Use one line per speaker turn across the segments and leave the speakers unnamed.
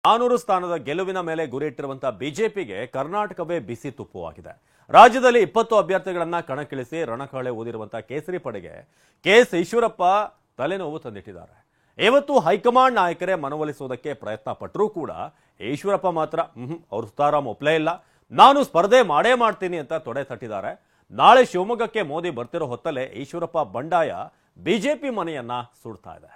400 ಸ್ಥಾನದ ಗೆಲುವಿನ ಮೇಲೆ ಗುರಿಯಿಟ್ಟಿರುವಂತಹ ಬಿಜೆಪಿಗೆ ಕರ್ನಾಟಕವೇ ಬಿಸಿ ತುಪ್ಪವಾಗಿದೆ. ರಾಜ್ಯದಲ್ಲಿ 20 ಅಭ್ಯರ್ಥಿಗಳನ್ನ ಕಣಕ್ಕಿಳಿಸಿ ರಣಕಹಳೆ ಊದಿರುವಂತಹ ಕೇಸರಿ ಪಡೆಗೆ ಕೆಎಸ್ ಈಶ್ವರಪ್ಪ ತಲೆನೋವು ತಂದಿಟ್ಟಿದ್ದಾರೆ. ಇವತ್ತು ಹೈಕಮಾಂಡ್ ನಾಯಕರೇ ಮನವೊಲಿಸುವುದಕ್ಕೆ ಪ್ರಯತ್ನ ಪಟ್ಟರೂ ಕೂಡ ಈಶ್ವರಪ್ಪ ಮಾತ್ರ ಅವ್ರ ಸುತಾರಾಮ್ ಒಪ್ಲೇ ಇಲ್ಲ, ನಾನು ಸ್ಪರ್ಧೆ ಮಾಡೇ ಮಾಡ್ತೀನಿ ಅಂತ ತೊಡೆ ತಟ್ಟಿದ್ದಾರೆ. ನಾಳೆ ಶಿವಮೊಗ್ಗಕ್ಕೆ ಮೋದಿ ಬರ್ತಿರೋ ಹೊತ್ತಲ್ಲೇ ಈಶ್ವರಪ್ಪ ಬಂಡಾಯ ಬಿಜೆಪಿ ಮನೆಯನ್ನ ಸುಡ್ತಾ ಇದೆ.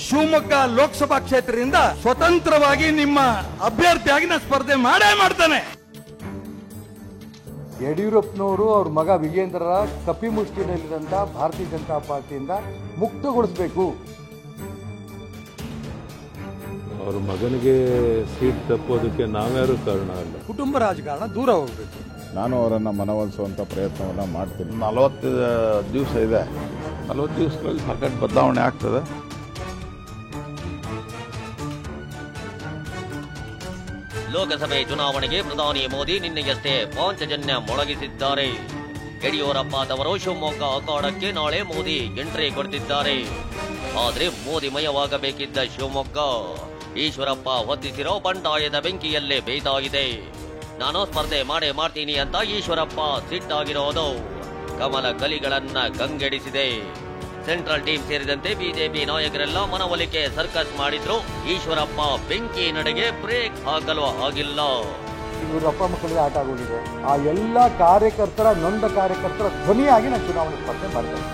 ಶಿವಮೊಗ್ಗ ಲೋಕಸಭಾ ಕ್ಷೇತ್ರದಿಂದ ಸ್ವತಂತ್ರವಾಗಿ ನಿಮ್ಮ ಅಭ್ಯರ್ಥಿಯಾಗಿ ನಾನು ಸ್ಪರ್ಧೆ ಮಾಡೇ ಮಾಡ್ತಾನೆ.
ಯಡಿಯೂರಪ್ಪನವರು ಅವ್ರ ಮಗ ವಿಜೇಂದ್ರರ ಕಪಿಮುಷ್ಟಿನಲ್ಲಿರುವಂತಹ ಭಾರತೀಯ ಜನತಾ ಪಾರ್ಟಿಯಿಂದ ಮುಕ್ತಗೊಳಿಸಬೇಕು.
ಅವ್ರ ಮಗನಿಗೆ ಸೀಟ್ ತಪ್ಪೋದಕ್ಕೆ ನಾವ್ಯಾರು ಕಾರಣ ಅಲ್ಲ.
ಕುಟುಂಬ ರಾಜಕಾರಣ ದೂರ ಹೋಗ್ಬೇಕು.
ನಾನು ಅವರನ್ನು ಮನವೊಲಿಸುವಂಥ ಪ್ರಯತ್ನವನ್ನು ಮಾಡ್ತೀನಿ. 40 ದಿವಸ ಇದೆ. 40 ದಿವಸಗಳಲ್ಲಿ ಸಾಕಷ್ಟು ಬದಲಾವಣೆ ಆಗ್ತದೆ.
ಲೋಕಸಭೆ ಚುನಾವಣೆಗೆ ಪ್ರಧಾನಿ ಮೋದಿ ನಿನ್ನೆಯಷ್ಟೇ ಪಾಂಚಜನ್ಯ ಮೊಳಗಿಸಿದ್ದಾರೆ. ಯಡಿಯೂರಪ್ಪ ಅವರು ಶಿವಮೊಗ್ಗ ಅಖಾಡಕ್ಕೆ ನಾಳೆ ಮೋದಿ ಎಂಟ್ರಿ ಕೊಡ್ತಿದ್ದಾರೆ. ಆದ್ರೆ ಮೋದಿ ಮಯವಾಗಬೇಕಿದ್ದ ಶಿವಮೊಗ್ಗ ಈಶ್ವರಪ್ಪ ಹೊತ್ತಿಸಿರೋ ಬಂಡಾಯದ ಬೆಂಕಿಯಲ್ಲೇ ಬೇಯ್ದಾಗಿದೆ. ನಾನು ಸ್ಪರ್ಧೆ ಮಾಡೇ ಮಾಡ್ತೀನಿ ಅಂತ ಈಶ್ವರಪ್ಪ ಸಿಟ್ಟಾಗಿರೋದು ಕಮಲ ಕಲಿಗಳನ್ನ ಕಂಗೆಡಿಸಿದೆ. ಸೆಂಟ್ರಲ್ ಟೀಮ್ ಸೇರಿದಂತೆ ಬಿಜೆಪಿ ನಾಯಕರೆಲ್ಲ ಮನವೊಲಿಕೆ ಸರ್ಕಸ್ ಮಾಡಿದ್ರು. ಈಶ್ವರಪ್ಪ ಬೆಂಕಿ ನಡೆಗೆ ಬ್ರೇಕ್ ಹಾಕಲು ಆಗಿಲ್ಲ.
ಇವರು ಅಪ್ಪ ಮಕ್ಕಳಿಗೆ ಆಟ ಆಗೋಗಿದೆ. ಆ ಎಲ್ಲ ಕಾರ್ಯಕರ್ತರ ನೊಂದ ಕಾರ್ಯಕರ್ತರ ಧ್ವನಿಯಾಗಿ ನಾನು ಚುನಾವಣೆ ಸ್ಪರ್ಧೆ ಮಾಡ್ತೇನೆ.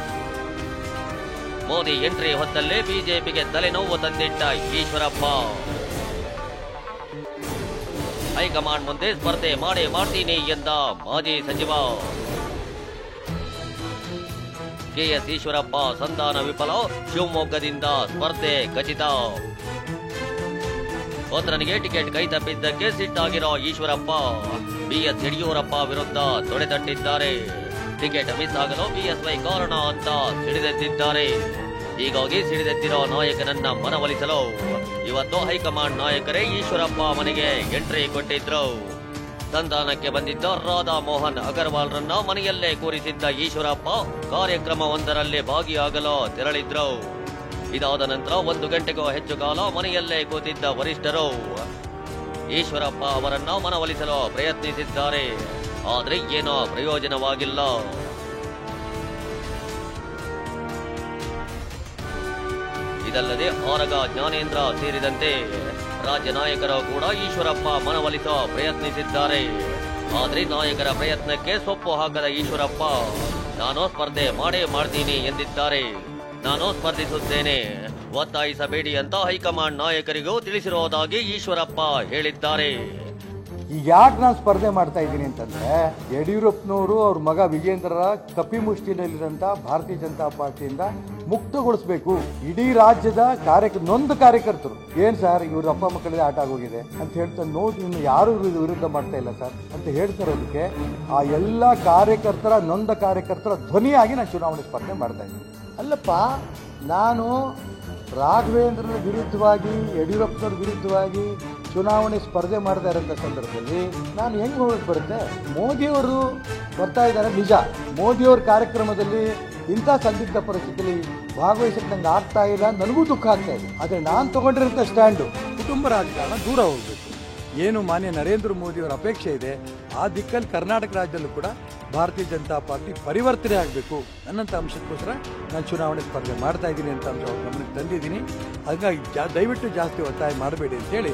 ಮೋದಿ ಎಂಟ್ರಿ ಹೊತ್ತಲ್ಲೇ ಬಿಜೆಪಿಗೆ ತಲೆನೋವು ತಂದಿಟ್ಟ ಈಶ್ವರಪ್ಪ ಹೈಕಮಾಂಡ್ ಮುಂದೆ ಸ್ಪರ್ಧೆ ಮಾಡೇ ಮಾಡ್ತೀನಿ ಎಂದ ಮಾಜಿ ಸಚಿವ ಕೆಎಸ್ ಈಶ್ವರಪ್ಪ ಸಂಧಾನ ವಿಫಲ, ಶಿವಮೊಗ್ಗದಿಂದ ಸ್ಪರ್ಧೆ ಖಚಿತ. ಪುತ್ರನಿಗೆ ಟಿಕೆಟ್ ಕೈ ತಪ್ಪಿದ್ದಕ್ಕೆ ಸಿಟ್ಟಾಗಿರೋ ಈಶ್ವರಪ್ಪ ಬಿಎಸ್ ಯಡಿಯೂರಪ್ಪ ವಿರುದ್ಧ ತೊಡೆತಟ್ಟಿದ್ದಾರೆ. ಟಿಕೆಟ್ ಮಿಸ್ ಆಗಲು ಬಿಎಸ್ವೈ ಕಾರಣ ಅಂತ ಸಿಡಿದೆದ್ದಿದ್ದಾರೆ. ಹೀಗಾಗಿ ಸಿಡಿದೆದ್ದಿರೋ ನಾಯಕನನ್ನ ಮನವೊಲಿಸಲು ಇವತ್ತು ಹೈಕಮಾಂಡ್ ನಾಯಕರೇ ಈಶ್ವರಪ್ಪ ಮನೆಗೆ ಎಂಟ್ರಿ ಕೊಟ್ಟಿದ್ರು. ಸಂಧಾನಕ್ಕೆ ಬಂದಿದ್ದ ರಾಧಾ ಮೋಹನ್ ಅಗರ್ವಾಲ್ರನ್ನ ಮನೆಯಲ್ಲೇ ಕೂರಿಸಿದ್ದ ಈಶ್ವರಪ್ಪ ಕಾರ್ಯಕ್ರಮವೊಂದರಲ್ಲಿ ಭಾಗಿಯಾಗಲು ತೆರಳಿದ್ರು. ಇದಾದ ನಂತರ 1 ಗಂಟೆಗೂ ಹೆಚ್ಚು ಕಾಲ ಮನೆಯಲ್ಲೇ ಕೂತಿದ್ದ ವರಿಷ್ಠರು ಈಶ್ವರಪ್ಪ ಅವರನ್ನ ಮನವೊಲಿಸಲು ಪ್ರಯತ್ನಿಸಿದ್ದಾರೆ. ಆದ್ರೆ ಏನೋ ಪ್ರಯೋಜನವಾಗಿಲ್ಲ. ಇದಲ್ಲದೆ ಆರಗ ಜ್ಞಾನೇಂದ್ರ ಸೇರಿದಂತೆ ರಾಜ್ಯ ನಾಯಕರು ಕೂಡ ಈಶ್ವರಪ್ಪ ಮನವೊಲಿಸೋ ಪ್ರಯತ್ನಿಸಿದ್ದಾರೆ. ಆದ್ರೆ ನಾಯಕರ ಪ್ರಯತ್ನಕ್ಕೆ ಸೊಪ್ಪು ಹಾಕದ ಈಶ್ವರಪ್ಪ ನಾನು ಸ್ಪರ್ಧೆ ಮಾಡೇ ಮಾಡ್ತೀನಿ ಎಂದಿದ್ದಾರೆ. ನಾನು ಸ್ಪರ್ಧಿಸುತ್ತೇನೆ, ಒತ್ತಾಯಿಸಬೇಡಿ ಅಂತ ಹೈಕಮಾಂಡ್ ನಾಯಕರಿಗೂ ತಿಳಿಸಿರುವುದಾಗಿ ಈಶ್ವರಪ್ಪ ಹೇಳಿದ್ದಾರೆ.
ಈಗ ಯಾಕೆ ನಾನು ಸ್ಪರ್ಧೆ ಮಾಡ್ತಾ ಇದ್ದೀನಿ ಅಂತಂದ್ರೆ, ಯಡಿಯೂರಪ್ಪನವರು ಅವ್ರ ಮಗ ವಿಜೇಂದ್ರರ ಕಪಿಮುಷ್ಟಿನಲ್ಲಿರುವಂತಹ ಭಾರತೀಯ ಜನತಾ ಪಾರ್ಟಿಯಿಂದ ಮುಕ್ತಗೊಳಿಸಬೇಕು. ಇಡೀ ರಾಜ್ಯದ ನೊಂದ ಕಾರ್ಯಕರ್ತರು ಏನ್ ಸರ್ ಇವ್ರ ಅಪ್ಪ ಮಕ್ಕಳಿಗೆ ಆಟ ಆಗೋಗಿದೆ ಅಂತ ಹೇಳ್ತಾರೆ, ನೋಡಿ ಇನ್ನು ಯಾರು ವಿರುದ್ಧ ಮಾಡ್ತಾ ಇಲ್ಲ ಸರ್ ಅಂತ ಹೇಳ್ತಿರೋದಕ್ಕೆ ಆ ಎಲ್ಲ ಕಾರ್ಯಕರ್ತರ ನೊಂದ ಕಾರ್ಯಕರ್ತರ ಧ್ವನಿಯಾಗಿ ನಾನು ಚುನಾವಣೆ ಸ್ಪರ್ಧೆ ಮಾಡ್ತಾ ಇದ್ದೀನಿ. ಅಲ್ಲಪ್ಪ, ನಾನು ರಾಘವೇಂದ್ರನ ವಿರುದ್ಧವಾಗಿ ಯಡಿಯೂರಪ್ಪನವ್ರ ವಿರುದ್ಧವಾಗಿ ಚುನಾವಣೆ ಸ್ಪರ್ಧೆ ಮಾಡ್ತಾ ಇರೋಂಥ ಸಂದರ್ಭದಲ್ಲಿ ನಾನು ಹೆಂಗೆ ಹೋಗಕ್ಕೆ ಬರುತ್ತೆ? ಮೋದಿಯವರು ಬರ್ತಾ ಇದ್ದಾರೆ ನಿಜ. ಮೋದಿಯವ್ರ ಕಾರ್ಯಕ್ರಮದಲ್ಲಿ ಇಂಥ ಸಂದಿಗ್ಧ ಪರಿಸ್ಥಿತಿಯಲ್ಲಿ ಭಾಗವಹಿಸಕ್ಕೆ ನಂಗೆ ಆಗ್ತಾ ಇಲ್ಲ, ನನಗೂ ದುಃಖ ಆಗ್ತಾ ಇದೆ. ಆದರೆ ನಾನು ತಗೊಂಡಿರೋಂಥ ಸ್ಟ್ಯಾಂಡು
ಕುಟುಂಬ ರಾಜಕಾರಣ ದೂರ ಹೋಗ್ಬೇಕು. ಏನು ಮಾನ್ಯ ನರೇಂದ್ರ ಮೋದಿಯವರ ಅಪೇಕ್ಷೆ ಇದೆ ಆ ದಿಕ್ಕಲ್ಲಿ ಕರ್ನಾಟಕ ರಾಜ್ಯದಲ್ಲೂ ಕೂಡ ಭಾರತೀಯ ಜನತಾ ಪಾರ್ಟಿ ಪರಿವರ್ತನೆ ಆಗಬೇಕು ಅನ್ನೋಂಥ ಅಂಶಕ್ಕೋಸ್ಕರ ನಾನು ಚುನಾವಣೆ ಸ್ಪರ್ಧೆ ಮಾಡ್ತಾ ಇದ್ದೀನಿ ಅಂತ ಅಂಶ ಗಮನಕ್ಕೆ ತಂದಿದ್ದೀನಿ. ಹಾಗಾಗಿ ದಯವಿಟ್ಟು ಜಾಸ್ತಿ ಒತ್ತಾಯ ಮಾಡಬೇಡಿ ಅಂತೇಳಿ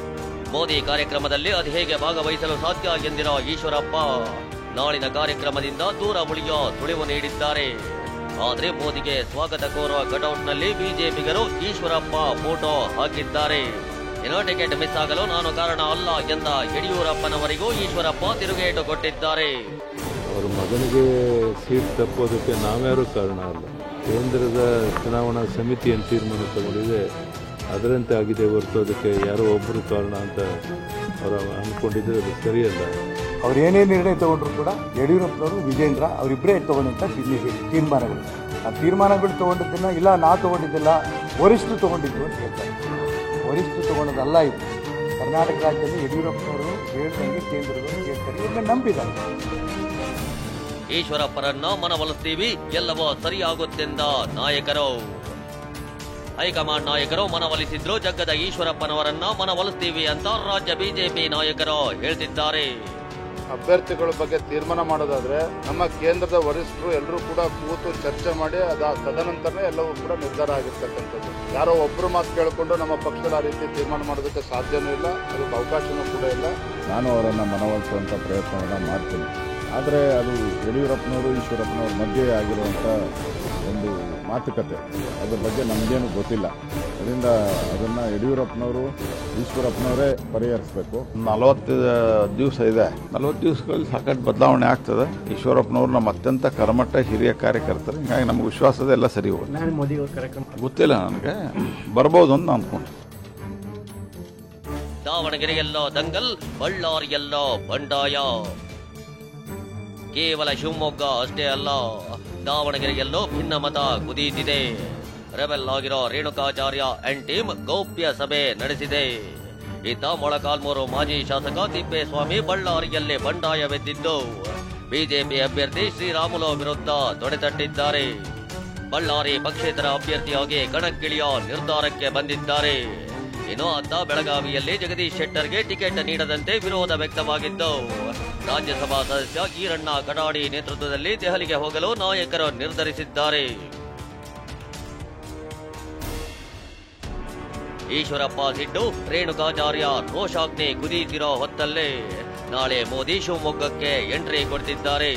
ಮೋದಿ ಕಾರ್ಯಕ್ರಮದಲ್ಲಿ ಅದು ಹೇಗೆ ಭಾಗವಹಿಸಲು ಸಾಧ್ಯ ಎಂದಿರೋ ಈಶ್ವರಪ್ಪ ನಾಳಿನ ಕಾರ್ಯಕ್ರಮದಿಂದ ದೂರ ಉಳಿಯೋ ಸುಳಿವು ನೀಡಿದ್ದಾರೆ. ಆದ್ರೆ ಮೋದಿಗೆ ಸ್ವಾಗತ ಕೋರುವ ಕಟೌಟ್ನಲ್ಲಿ ಬಿಜೆಪಿಗರು ಈಶ್ವರಪ್ಪ ಫೋಟೋ ಹಾಕಿದ್ದಾರೆ. ಏನೋ ಟಿಕೆಟ್ ಮಿಸ್ ಆಗಲು ನಾನು ಕಾರಣ ಅಲ್ಲ ಎಂದ ಯಡಿಯೂರಪ್ಪನವರಿಗೂ ಈಶ್ವರಪ್ಪ ತಿರುಗೇಟು ಕೊಟ್ಟಿದ್ದಾರೆ.
ಅವ್ರ ಮಗನಿಗೆ ಸೀಟ್ ತಪ್ಪೋದಕ್ಕೆ ನಾವ್ಯಾರು ಕಾರಣ ಅಲ್ಲ. ಕೇಂದ್ರದ ಚುನಾವಣಾ ಸಮಿತಿ ಏನು ತೀರ್ಮಾನ ತಗೊಂಡಿದೆ ಅದರಂತೆ ಆಗಿದೆ ಹೊರತು ಅದಕ್ಕೆ ಯಾರೋ ಒಬ್ಬರು ಕಾರಣ ಅಂತ ಅವರು ಅಂದ್ಕೊಂಡಿದ್ರೆ ಅದು ಸರಿಯಲ್ಲ.
ಅವ್ರು ಏನೇ ನಿರ್ಣಯ ತಗೊಂಡ್ರು ಕೂಡ ಯಡಿಯೂರಪ್ಪನವರು ವಿಜೇಂದ್ರ ಅವರಿಬ್ಬರೇ ತಗೊಂಡಂಥ ತೀರ್ಮಾನಗಳು. ಆ ತೀರ್ಮಾನಗಳು ತಗೊಂಡಿದ್ದನ್ನ ಇಲ್ಲ ನಾ ತಗೊಂಡಿದ್ದಿಲ್ಲ ವರಿಷ್ಠರು ತಗೊಂಡಿದ್ರು ಅಂತ ಹೇಳ್ತಾರೆ. ವರಿಷ್ಠರು ತಗೊಂಡದಲ್ಲ ಇದು. ಕರ್ನಾಟಕ ರಾಜ್ಯದಲ್ಲಿ ಯಡಿಯೂರಪ್ಪನವರು ಹೇಳ್ದಂಗೆ ಕೇಂದ್ರದವರು ಕೇಳ್ತಾರೆ, ಇವ್ರನ್ನ ನಂಬಿದ್ದಾರೆ.
ಈಶ್ವರಪ್ಪರನ್ನ ಮನವೊಲಿಸ್ತೀವಿ, ಎಲ್ಲವೂ ಸರಿಯಾಗುತ್ತೆಂದ ನಾಯಕರು. ಹೈಕಮಾಂಡ್ ನಾಯಕರು ಮನವೊಲಿಸಿದ್ರು, ಜಗ್ಗದ ಈಶ್ವರಪ್ಪನವರನ್ನ ಮನವೊಲಿಸ್ತೀವಿ ಅಂತ ರಾಜ್ಯ ಬಿಜೆಪಿ ನಾಯಕರು ಹೇಳ್ತಿದ್ದಾರೆ.
ಅಭ್ಯರ್ಥಿಗಳ ಬಗ್ಗೆ ತೀರ್ಮಾನ ಮಾಡೋದಾದ್ರೆ ನಮ್ಮ ಕೇಂದ್ರದ ವರಿಷ್ಠರು ಎಲ್ಲರೂ ಕೂಡ ಕೂತು ಚರ್ಚೆ ಮಾಡಿ ತದನಂತರನೇ ಎಲ್ಲವೂ ಕೂಡ ನಿರ್ಧಾರ ಆಗಿರ್ತಕ್ಕಂಥದ್ದು. ಯಾರೋ ಒಬ್ಬರು ಮಾತು ಕೇಳಿಕೊಂಡು ನಮ್ಮ ಪಕ್ಷದ ಆ ರೀತಿ ತೀರ್ಮಾನ ಮಾಡೋದಕ್ಕೆ ಸಾಧ್ಯನೂ ಇಲ್ಲ, ಅದಕ್ಕೆ ಅವಕಾಶನೂ ಕೂಡ ಇಲ್ಲ. ನಾನು ಅವರನ್ನು ಮನವೊಲಿಸುವಂಥ ಪ್ರಯತ್ನವನ್ನು ಮಾಡ್ತೀನಿ. ಆದರೆ ಅದು ಯಡಿಯೂರಪ್ಪನವರು ಈಶ್ವರಪ್ಪನವ್ರ ಮಧ್ಯೆ ಆಗಿರುವಂಥ ಒಂದು ಮಾತುಕತೆ, ಅದ್ರ ಬಗ್ಗೆ ನಮಗೇನು ಗೊತ್ತಿಲ್ಲ. ಅದರಿಂದ ಅದನ್ನು ಯಡಿಯೂರಪ್ಪನವರು ಈಶ್ವರಪ್ಪನವರೇ ಪರಿಹರಿಸಬೇಕು. 40 ದಿವಸ ಇದೆ. 40 ದಿವಸಗಳಲ್ಲಿ ಸಾಕಷ್ಟು ಬದಲಾವಣೆ ಆಗ್ತದೆ. ಈಶ್ವರಪ್ಪನವರು ನಮ್ಮ ಅತ್ಯಂತ ಕರ್ಮಠ ಹಿರಿಯ ಕಾರ್ಯಕರ್ತರು, ಹೀಗಾಗಿ ನಮ್ಗೆ ವಿಶ್ವಾಸದ ಎಲ್ಲ ಸರಿ ಹೋಗುತ್ತೆ. ಗೊತ್ತಿಲ್ಲ, ನನಗೆ ಬರ್ಬೋದು ಅಂತ ಅಂದ್ಕೊಂಡು.
ದಾವಣಗೆರೆಯಲ್ಲೋ ದಂಗಲ್, ಬಳ್ಳಾರಿಯಲ್ಲೋ ಬಂಡಾಯ. ಕೇವಲ ಶಿವಮೊಗ್ಗ ಅಷ್ಟೇ ಅಲ್ಲ, ದಾವಣಗೆರೆಯಲ್ಲೋ ಭಿನ್ನಮತ ಕುದೀತಿದೆ. ರೆಬೆಲ್ ಆಗಿರೋ ರೇಣುಕಾಚಾರ್ಯ ಅಂಡ್ ಟೀಮ್ ಗೌಪ್ಯ ಸಭೆ ನಡೆಸಿದೆ. ಇತ್ತ ಮೊಳಕಾಲ್ಮೂರು ಮಾಜಿ ಶಾಸಕ ತಿಪ್ಪೇಸ್ವಾಮಿ ಬಳ್ಳಾರಿಯಲ್ಲಿ ಬಂಡಾಯವೆದ್ದಿದ್ದು ಬಿಜೆಪಿ ಅಭ್ಯರ್ಥಿ ಶ್ರೀರಾಮುಲು ವಿರುದ್ಧ ತೊಡೆತಟ್ಟಿದ್ದಾರೆ. ಬಳ್ಳಾರಿ ಪಕ್ಷೇತರ ಅಭ್ಯರ್ಥಿಯಾಗಿ ಕಣಕ್ಕಿಳಿಯೋ ನಿರ್ಧಾರಕ್ಕೆ ಬಂದಿದ್ದಾರೆ. ಇನ್ನು ಅತ್ತ ಬೆಳಗಾವಿಯಲ್ಲಿ ಜಗದೀಶ್ ಶೆಟ್ಟರ್ಗೆ ಟಿಕೆಟ್ ನೀಡದಂತೆ ವಿರೋಧ ವ್ಯಕ್ತವಾಗಿದ್ದು ರಾಜ್ಯಸಭಾ ಸದಸ್ಯ ಈರಣ್ಣ ಕಡಾಡಿ ನೇತೃತ್ವದಲ್ಲಿ ದೆಹಲಿಗೆ ಹೋಗಲು ನಾಯಕರು ನಿರ್ಧರಿಸಿದ್ದಾರೆ. ಈಶ್ವರಪ್ಪ ಸಿಟ್ಟು, ರೇಣುಕಾಚಾರ್ಯ ರೋಷಾಗ್ನಿ ಕುದೀತಿರೋ ಹೊತ್ತಲ್ಲೇ ನಾಳೆ ಮೋದಿ ಶಿವಮೊಗ್ಗಕ್ಕೆ ಎಂಟ್ರಿ ಕೊಡ್ತಿದ್ದಾರೆ.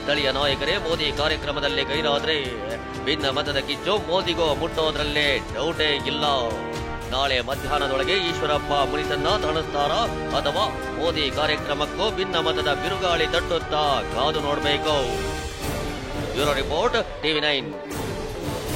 ಸ್ಥಳೀಯ ನಾಯಕರೇ ಮೋದಿ ಕಾರ್ಯಕ್ರಮದಲ್ಲಿ ಗೈರಾದ್ರೆ ಭಿನ್ನ ಮತದ ಕಿಚ್ಚು ಮೋದಿಗೂ ಮುಟ್ಟೋದ್ರಲ್ಲೇ ಡೌಟೇ ಇಲ್ಲ. ನಾಳೆ ಮಧ್ಯಾಹ್ನದೊಳಗೆ ಈಶ್ವರಪ್ಪ ಮುನಿಸನ್ನ ತಣಿಸ್ತಾರ ಅಥವಾ ಮೋದಿ ಕಾರ್ಯಕ್ರಮಕ್ಕೂ ಭಿನ್ನ ಮತದ ಬಿರುಗಾಳಿ ತಟ್ಟುತ್ತಾ ಕಾದು ನೋಡಬೇಕು. Bureau report, TV9.